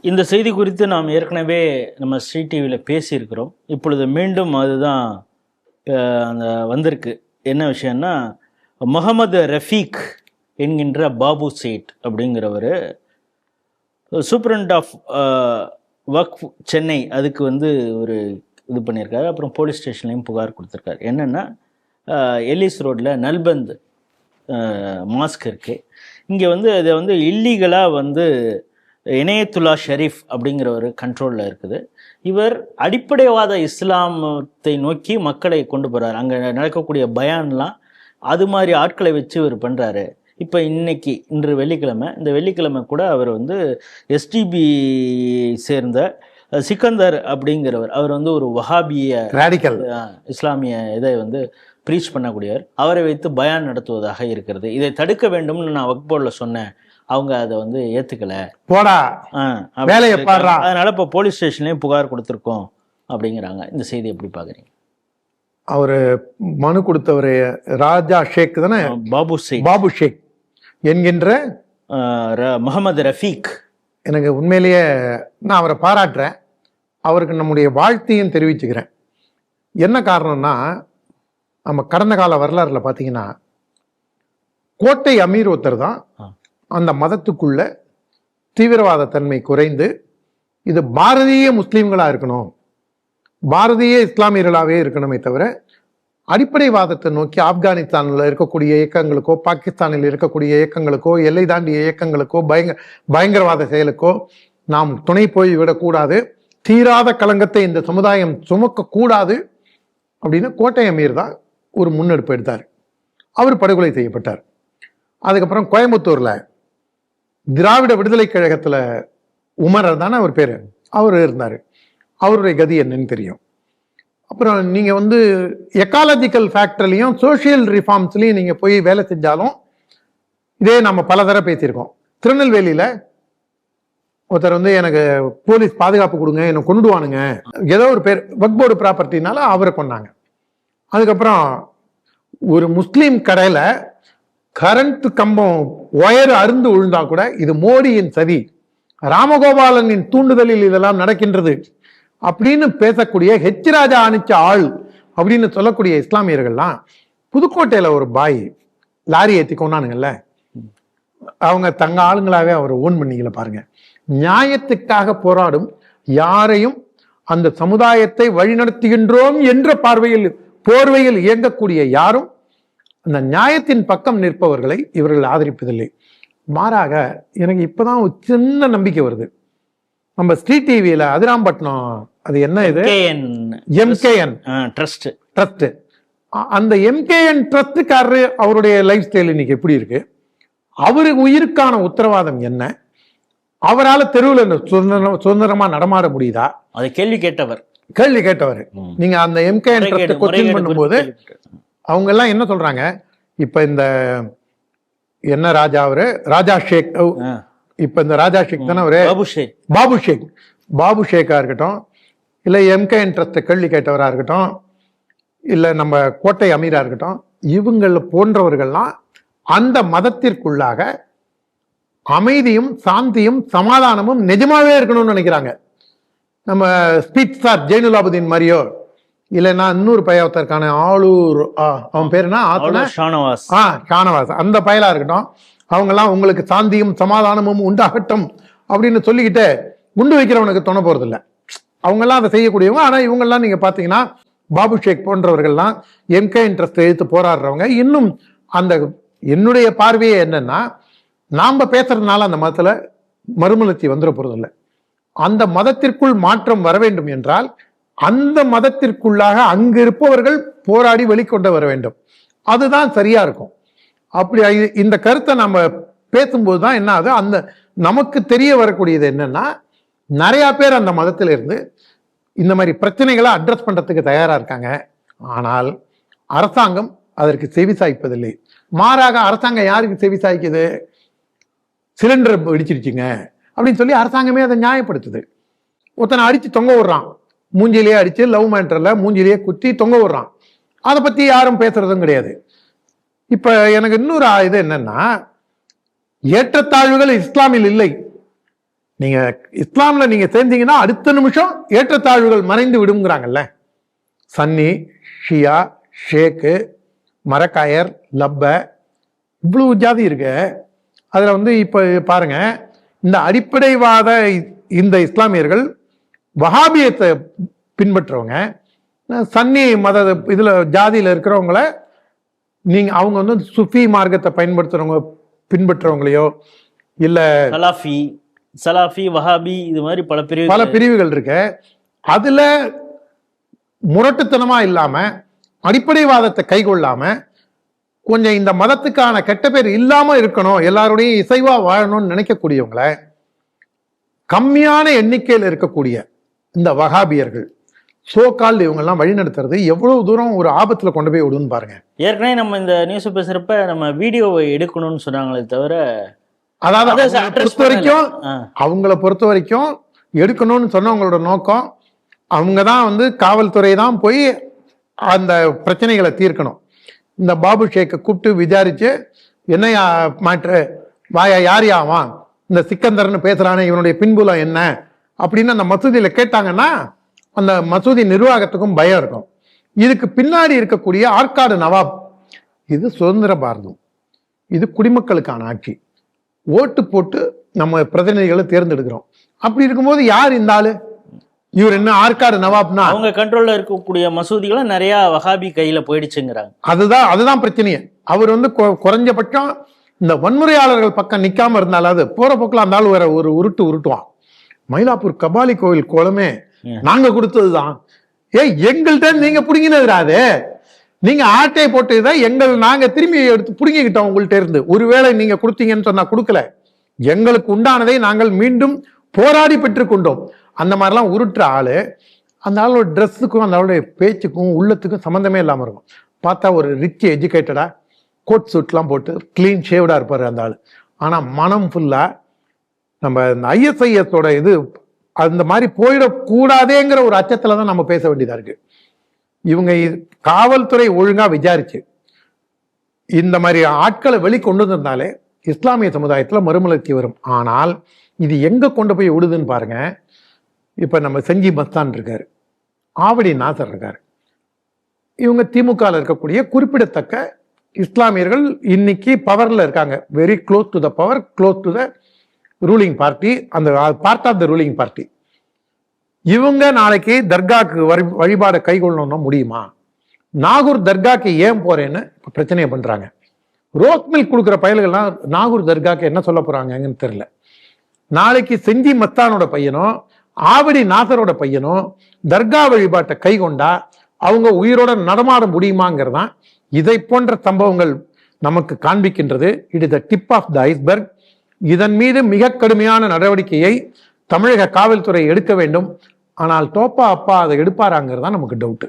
இந்த செய்தி குறித்து நாம் ஏற்கனவே நம்ம ஸ்ரீ டிவியில் பேசியிருக்கிறோம். இப்பொழுது மீண்டும் அதுதான் அந்த வந்திருக்கு. என்ன விஷயம்னா, முகமது ரஃபீக் என்கின்ற பாபு சேட் அப்படிங்கிறவர் சூப்பரண்ட் ஆஃப் வக்ஃப் சென்னை அதுக்கு ஒரு இது பண்ணியிருக்காரு. அப்புறம் போலீஸ் ஸ்டேஷன்லேயும் புகார் கொடுத்துருக்காரு. என்னென்னா, எல்லிஸ் ரோட்டில் நல்பந்த் மாஸ்க் இருக்குது. இங்கே அதை இல்லீகலாக இணையத்துல்லா ஷெரீஃப் அப்படிங்கிற ஒரு கண்ட்ரோலில் இருக்குது. இவர் அடிப்படைவாத இஸ்லாமத்தை நோக்கி மக்களை கொண்டு போகிறார். அங்கே நடக்கக்கூடிய பயான்லாம் அது மாதிரி ஆட்களை வச்சு இவர் பண்ணுறாரு. இப்போ இன்று வெள்ளிக்கிழமை, இந்த வெள்ளிக்கிழமை கூட அவர் எஸ்டிபி சேர்ந்த சிக்கந்தர் அப்படிங்கிறவர், அவர் ஒரு வஹாபிய ராடிக்கல் இஸ்லாமிய இதை ப்ரீச் பண்ணக்கூடியவர். அவரை வைத்து பயான் நடத்துவதாக இருக்கிறது. இதை தடுக்க வேண்டும்னு நான் வக்ஃப் போர்டில் சொன்னேன். அவங்க அதை ஏற்றுக்கல, போடா வேலையை பாடுறா, அதனால இப்போ போலீஸ் ஸ்டேஷன்லேயும் புகார் கொடுத்துருக்கோம் அப்படிங்கிறாங்க. இந்த செய்தி எப்படி பார்க்குறீங்க? அவரு மனு கொடுத்தவர் ராஜா ஷேக் தானே, பாபு ஷேக் என்கின்ற முகமது ரஃபீக். எனக்கு உண்மையிலேயே நான் அவரை பாராட்டுறேன். அவருக்கு நம்முடைய வாழ்த்தையும் தெரிவிச்சுக்கிறேன். என்ன காரணம்னா, நம்ம கடந்த கால வரலாறுல பார்த்தீங்கன்னா, கோட்டை அமீர் ஒருத்தர் தான் அந்த மதத்துக்குள்ள தீவிரவாத தன்மை குறைந்து இது பாரதிய முஸ்லீம்களா இருக்கணும், பாரதிய இஸ்லாமியர்களாகவே இருக்கணுமே தவிர அடிப்படைவாதத்தை நோக்கி ஆப்கானிஸ்தானில் இருக்கக்கூடிய இயக்கங்களுக்கோ, பாகிஸ்தானில் இருக்கக்கூடிய இயக்கங்களுக்கோ, எல்லை தாண்டிய இயக்கங்களுக்கோ, பயங்கரவாத செயலுக்கோ நாம் துணை போய் விடக்கூடாது, தீராத களங்கத்தை இந்த சமுதாயம் சுமக்க கூடாது அப்படின்னு கோட்டை அமீர் தான் ஒரு முன்னெடுப்பு எடுத்தார். அவர் படுகொலை செய்யப்பட்டார். அதுக்கப்புறம் கோயம்புத்தூர்ல திராவிட விடுதலை கழகத்துல உமர் தானே அவர் பேரு, அவர் இருந்தார். அவருடைய கதி என்னன்னு தெரியும். அப்புறம் நீங்க எக்காலஜிக்கல் ஃபேக்டர்லையும் சோசியல் ரிஃபார்ம்ஸ்லையும் நீங்க போய் வேலை செஞ்சாலும் இதே நம்ம பல தடவை பேசியிருக்கோம். திருநெல்வேலியில ஒருத்தர் எனக்கு போலீஸ் பாதுகாப்பு கொடுங்க, என்னை கொண்டுடுவானுங்க, ஏதோ ஒரு பேர் வக்ஃப் போர்டு ப்ராப்பர்ட்டினால அவரை கொண்டாங்க. அதுக்கப்புறம் ஒரு முஸ்லீம் கடையில கரண்ட் கம்பம் ஒயர் அருந்து விழுந்தா கூட இது மோடியின் சதி, ராமகோபாலனின் தூண்டுதலில் இதெல்லாம் நடக்கின்றது அப்படின்னு பேசக்கூடிய ஹெச் ராஜா அனுச்ச ஆள் அப்படின்னு சொல்லக்கூடிய இஸ்லாமியர்கள்லாம் புதுக்கோட்டையில ஒரு பாய் லாரி ஏற்றி கொண்டானுங்கல்ல, அவங்க தங்க ஆளுங்களாவே அவர் ஓன் பண்ணிக்கல. பாருங்க, நியாயத்துக்காக போராடும் யாரையும் அந்த சமுதாயத்தை வழிநடத்துகின்றோம் என்ற போர்வையில் இயங்கக்கூடிய யாரும் அந்த நியாயத்தின் பக்கம் நிற்பவர்களை இவர்கள் ஆதரிப்பதில்லை. மாறாக எனக்கு இப்பதான் ஒரு சின்ன நம்பிக்கை வருது. நம்ம ஸ்ரீ டிவியில அதிராம்பட்டினம், அது என்ன இது, எம்கேஎன் ட்ரஸ்ட், அந்த எம்கேஎன் ட்ரஸ்டுக்காரரு அவருடைய லைஃப் ஸ்டைல் இன்னைக்கு எப்படி இருக்கு, அவரு உயிருக்கான உத்தரவாதம் என்ன, அவரால் தெருவில் சுதந்திரமா நடமாட முடியுதா, அதை கேள்வி கேட்டவர். நீங்க அந்த எம்கேஎன் ட்ரஸ்ட் கொஸ்டின் பண்ணும்போது அவங்க எல்லாம் என்ன சொல்றாங்க, இப்ப இந்த என்ன ராஜா, அவரு ராஜா ஷேக், இப்ப இந்த ராஜா ஷேக் தானே அவரு, பாபு ஷேக்கா இருக்கட்டும், இல்ல எம்கேஎன் ட்ரஸ்ட் கேள்வி கேட்டவரா இருக்கட்டும், இல்ல நம்ம கோட்டை அமீரா இருக்கட்டும், இவங்கள போன்றவர்கள்லாம் அந்த மதத்திற்குள்ளாக அமைதியும் சாந்தியும் சமாதானமும் நிஜமாவே இருக்கணும்னு நினைக்கிறாங்க. நம்ம ஸ்பீச் ஸ்டார் ஜெயினுலாபுதீன் மாதிரியோ, இல்லைன்னா இன்னொரு பையத்திற்கான ஆளூர், அவன் பேர் என்ன, ஷானவாஸ், அந்த பயலா இருக்கட்டும், அவங்கெல்லாம் உங்களுக்கு சாந்தியும் சமாதானமும் உண்டாகட்டும் அப்படின்னு சொல்லிக்கிட்டு குண்டு வைக்கிறவனுக்கு துணை போறது இல்லை. அவங்கெல்லாம் அதை செய்யக்கூடியவங்க. ஆனா இவங்கெல்லாம் நீங்க பாத்தீங்கன்னா பாபு ஷேக் போன்றவர்கள்லாம் எம்கே இன்ட்ரெஸ்ட் எடுத்து போராடுறவங்க. இன்னும் அந்த என்னுடைய பார்வையே என்னன்னா, நாம பேசுறதுனால அந்த மதத்துல மறுமலர்ச்சி வந்துட போறது இல்லை. அந்த மதத்திற்குள் மாற்றம் வர வேண்டும் என்றால் அந்த மதத்திற்குள்ளாக அங்கு இருப்பவர்கள் போராடி வெளிக்கொண்டு வர வேண்டும். அதுதான் சரியா இருக்கும். அப்படி இந்த கருத்தை நம்ம பேசும்போது தான் என்ன ஆகுது, அந்த நமக்கு தெரிய வரக்கூடியது என்னன்னா, நிறைய பேர் அந்த மதத்துல இருந்து இந்த மாதிரி பிரச்சனைகளை அட்ரஸ் பண்றதுக்கு தயாரா இருக்காங்க. ஆனால் அரசாங்கம் அதற்கு செவி சாய்ப்பதில்லை. மாறாக அரசாங்கம் யாருக்கு செவி சாய்க்குது, சிலிண்டர் வெடிச்சிருச்சுங்க அப்படின்னு சொல்லி அரசாங்கமே அதை நியாயப்படுத்துது. ஒருத்தனை அடிச்சு தொங்க விடுறான், மூஞ்சிலேயே அடிச்சு லவ் மேட்டர்ல மூஞ்சிலேயே குத்தி தொங்க விடுறான். அதை பத்தி யாரும் பேசுறதும் கிடையாது. இப்ப எனக்கு இன்னொரு இது என்னன்னா, ஏற்றத்தாழ்வுகள் இஸ்லாமில் இல்லை, நீங்க இஸ்லாம்ல நீங்க சேர்ந்தீங்கன்னா அடுத்த நிமிஷம் ஏற்றத்தாழ்வுகள் மறைந்து விடுங்கிறாங்கல்ல. சன்னி, ஷியா, ஷேக்கு, மரக்காயர், லப்ப, இவ்வளவு ஜாதி இருக்கு. அதுல வந்து இப்ப பாருங்க, இந்த அடிப்படைவாத இந்த இஸ்லாமியர்கள் வஹாபியத்தை பின்பற்றுறவங்க, சன்னி மத இதுல ஜாதியில இருக்கிறவங்கள நீங்க அவங்க வந்து சுஃபி மார்க்கத்தை பயன்படுத்துறவங்க பின்பற்றுறவங்களையோ இல்ல சலாஃபி, வஹாபி, இது மாதிரி பல பிரிவுகள் இருக்கு. அதுல முரட்டுத்தனமா இல்லாம அடிப்படைவாதத்தை கைகொள்ளாம கொஞ்சம் இந்த மதத்துக்கான கெட்ட பேர் இல்லாம இருக்கணும், எல்லாரோடையும் இசைவா வாழணும்னு நினைக்கக்கூடியவங்களை கம்மியான எண்ணிக்கையில் இருக்கக்கூடிய இந்த வஹாபியர்கள் சோகால் இவங்கெல்லாம் வழிநடத்துறது எவ்வளவு தூரம் ஒரு ஆபத்துல கொண்டு போய் விடுன்னு பாருங்க. ஏற்கனவே நம்ம இந்த நியூஸ் பேசுறப்ப நம்ம வீடியோவை எடுக்கணும்னு சொன்னாங்களே தவிர, அதாவது அவங்கள பொறுத்த வரைக்கும் எடுக்கணும்னு சொன்னவங்களோட நோக்கம் அவங்க தான் வந்து காவல்துறை தான் போய் அந்த பிரச்சனைகளை தீர்க்கணும். இந்த பாபு ஷேக்கை கூப்பிட்டு விசாரிச்சு என்ன மாற்று வாயா யார் யாவான் இந்த சிக்கந்தர்னு பேசுறானே இவனுடைய பின்புலம் என்ன அப்படின்னு அந்த மசூதியில கேட்டாங்கன்னா அந்த மசூதி நிர்வாகத்துக்கும் பயம் இருக்கும். இதுக்கு பின்னாடி இருக்கக்கூடிய ஆற்காடு நவாப், இது சுதந்திர பாரதம், இது குடிமக்களுக்கான ஆட்சி, ஓட்டு போட்டு நம்ம பிரதிநிதிகளை தேர்ந்தெடுக்கிறோம். அப்படி இருக்கும்போது யார் இந்த ஆளு? இவர் என்ன ஆற்காடு நவாப்னா? அவங்க கண்ட்ரோல்ல இருக்கக்கூடிய மசூதிகளும் நிறைய வஹாபி கையில போயிடுச்சுங்கிறாங்க. அதுதான் பிரச்சனையே. அவர் வந்து குறைஞ்சபட்சம் இந்த வன்முறையாளர்கள் பக்கம் நிக்காம இருந்தாலும் போற போக்கில் அந்த ஆள் வேற ஒரு உருட்டுவான். மயிலாப்பூர் கபாலி கோவில் கோலமே நாங்க கொடுத்ததுதான். எங்கள்கிட்ட நீங்க புடுங்கினதுராது, நீங்க ஆட்டையை போட்டு நாங்க திரும்பி எடுத்து புடுங்கிக்கிட்டோம் உங்கள்கிட்ட இருந்து. ஒருவேளை நீங்க கொடுத்தீங்கன்னு சொன்னா கொடுக்கல, எங்களுக்கு உண்டானதை நாங்கள் மீண்டும் போராடி பெற்றுக்கொண்டோம். அந்த மாதிரிலாம் உருட்டுற ஆளு, அந்த ஆளோட ட்ரெஸ்ஸுக்கும் அந்த ஆளுடைய பேச்சுக்கும் உள்ளத்துக்கும் சம்மந்தமே இல்லாமல் இருக்கும். பார்த்தா ஒரு ரிச் எஜுகேட்டடா கோட் சூட்லாம் போட்டு கிளீன் ஷேவ்டா இருப்பாரு அந்த ஆள். ஆனா மனம் ஃபுல்லா நம்ம இந்த ISIS-ஓட இது அந்த மாதிரி போயிடக்கூடாதேங்கிற ஒரு அச்சத்துல தான் நம்ம பேச வேண்டியதா இருக்கு. இவங்க காவல்துறை ஒழுங்கா விசாரிச்சு இந்த மாதிரி ஆட்களை வெளிக்கொண்டு வந்தாலே இஸ்லாமிய சமுதாயத்துல மறுமலர்ச்சி வரும். ஆனால் இது எங்க கொண்டு போய் விடுதுன்னு பாருங்க. இப்ப நம்ம செஞ்சி மஸ்தான் இருக்காரு, ஆவடி நாசர் இருக்காரு, இவங்க திமுகவில் இருக்கக்கூடிய குறிப்பிடத்தக்க இஸ்லாமியர்கள் இன்னைக்கு பவர்ல இருக்காங்க. Very close to the power, close to the ruling party, அந்த part of the ruling party. இவங்க நாளைக்கு தர்காக்கு வழிபாடை கைகொள்ளணும்னா முடியுமா? நாகூர் தர்காக்கு ஏன் போறேன்னு பிரச்சனையை பண்றாங்க. ரோஸ் மில்க் கொடுக்குற பயல்கள்லாம் நாகூர் தர்காக்கு என்ன சொல்ல போறாங்கன்னு தெரியல. நாளைக்கு செஞ்சி மஸ்தானோட பையனும் ஆவடி நாசரோட பையனும் தர்கா வழிபாட்டை கை கொண்டா அவங்க உயிரோட நடமாட முடியுமாங்கிறதான் இதை போன்ற சம்பவங்கள் நமக்கு காண்பிக்கின்றது. It is the tip of the iceberg. இதன் மீது மிக கடுமையான நடவடிக்கையை தமிழக காவல்துறை எடுக்க வேண்டும். ஆனால் தோப்பா அப்பா அதை எடுப்பாராங்கிறது தான் நமக்கு டவுட்டு.